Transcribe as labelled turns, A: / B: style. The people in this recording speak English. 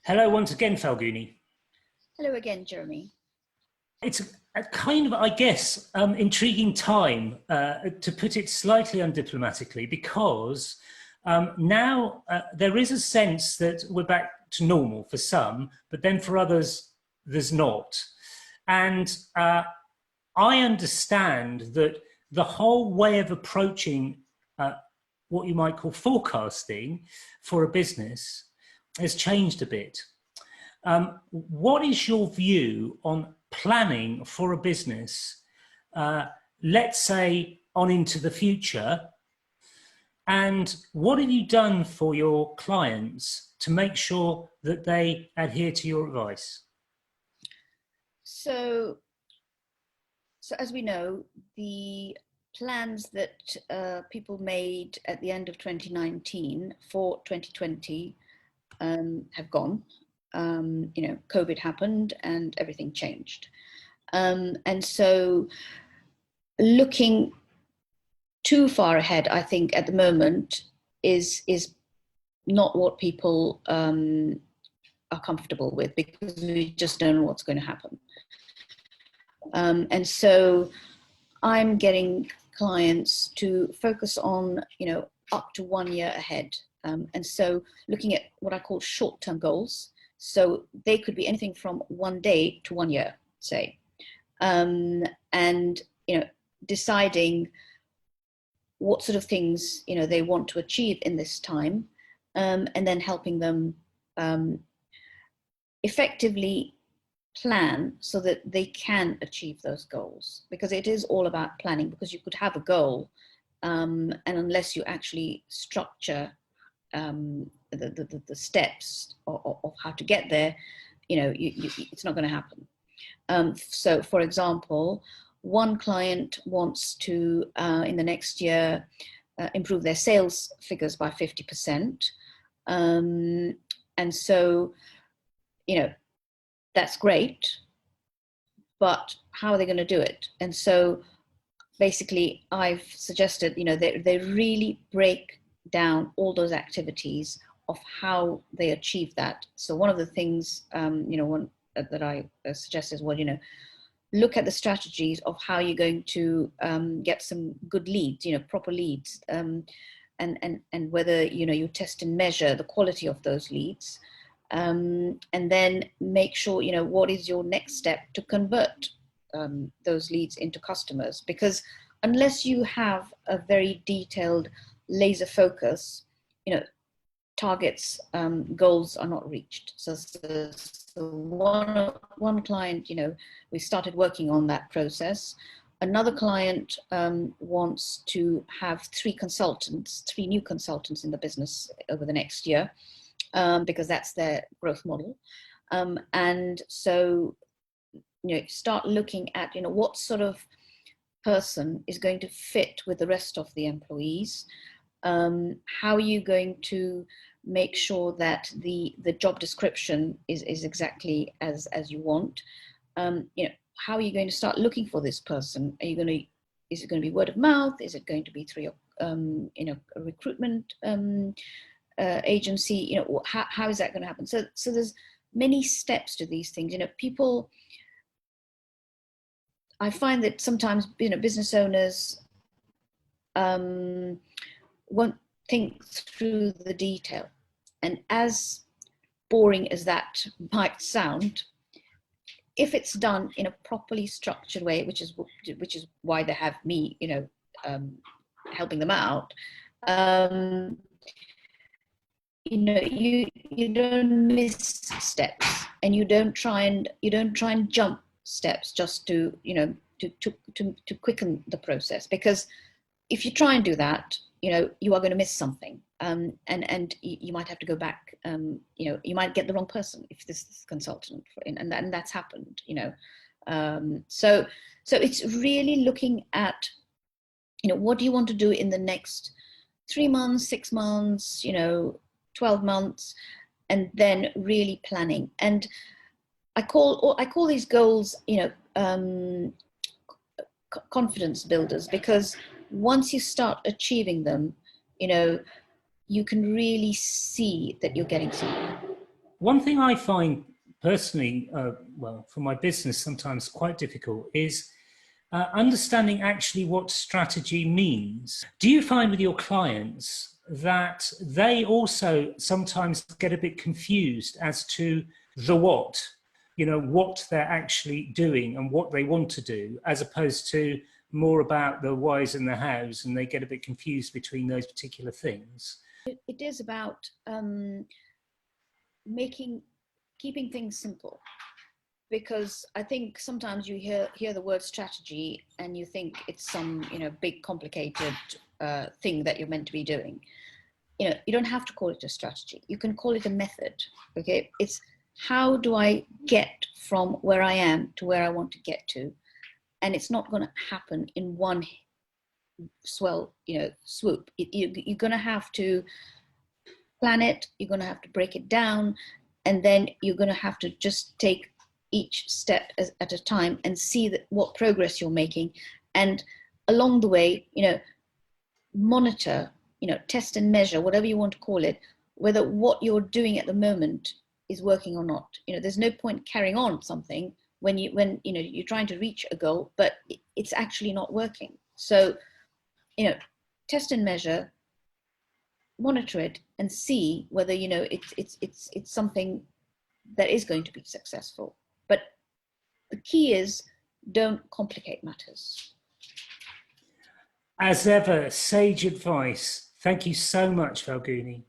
A: Hello once again, Falguni.
B: Hello again, Jeremy.
A: It's a kind of, I guess, intriguing time, to put it slightly undiplomatically, because now there is a sense that we're back to normal for some, but then for others, there's not. And I understand that the whole way of approaching what you might call forecasting for a business has changed a bit. What is your view on planning for a business, let's say on into the future? And what have you done for your clients to make sure that they adhere to your advice?
B: So as we know, the plans that people made at the end of 2019 for 2020 have gone. COVID happened and everything changed. And so looking too far ahead, I think at the moment is not what people are comfortable with, because we just don't know what's going to happen. And so I'm getting clients to focus on, up to 1 year ahead. And so looking at what I call short-term goals. So they could be anything from 1 day to 1 year, say. And, deciding what sort of things, they want to achieve in this time, and then helping them effectively plan so that they can achieve those goals, because it is all about planning. Because you could have a goal, and unless you actually structure the steps of how to get there, it's not going to happen. So, for example, one client wants to, in the next year, improve their sales figures by 50%. And so, that's great, but how are they going to do it? And so basically I've suggested, they really break down all those activities of how they achieve that. So one of the things, one that I suggested was, look at the strategies of how you're going to get some good leads, proper leads, and whether, you test and measure the quality of those leads. And then make sure, what is your next step to convert those leads into customers. Because unless you have a very detailed laser focus, targets, goals are not reached. So one client, we started working on that process. Another client wants to have 3 new consultants in the business over the next year. Because that's their growth model. And so, start looking at, what sort of person is going to fit with the rest of the employees. How are you going to make sure that the job description is exactly as you want? How are you going to start looking for this person? Is it going to be word of mouth? Is it going to be through a recruitment agency? How is that going to happen? So there's many steps to these things. People, I find that sometimes, business owners won't think through the detail. And as boring as that might sound, if it's done in a properly structured way, which is why they have me, helping them out, you don't miss steps, and you don't try and jump steps just to quicken the process. Because if you try and do that, you are going to miss something, and you might have to go back. You might get the wrong person if this is consultant, and that's happened. So it's really looking at, what do you want to do in the next 3 months, 6 months, 12 months, and then really planning. And I call these goals, confidence builders, because once you start achieving them, you can really see that you're getting somewhere.
A: one thing I find personally, well, for my business, sometimes quite difficult is understanding actually what strategy means. Do you find with your clients that they also sometimes get a bit confused as to the what, you know, what they're actually doing and what they want to do, as opposed to more about the whys and the hows, and they get a bit confused between those particular things?
B: It is about keeping things simple, because I think sometimes you hear the word strategy and you think it's some, you know, big complicated thing that you're meant to be doing. You know, you don't have to call it a strategy. You can call it a method. Okay, it's how do I get from where I am to where I want to get to, and it's not going to happen in one swoop. You're going to have to plan it. You're going to have to break it down, and then you're going to have to just take each step at a time and see what progress you're making, and along the way, you know, monitor, you know, test and measure, whatever you want to call it, whether what you're doing at the moment is working or not. You know, there's no point carrying on something when you know you're trying to reach a goal, but it's actually not working. So, you know, test and measure, monitor it, and see whether, you know, it's something that is going to be successful. But the key is, don't complicate matters.
A: As ever, sage advice. Thank you so much, Falguni.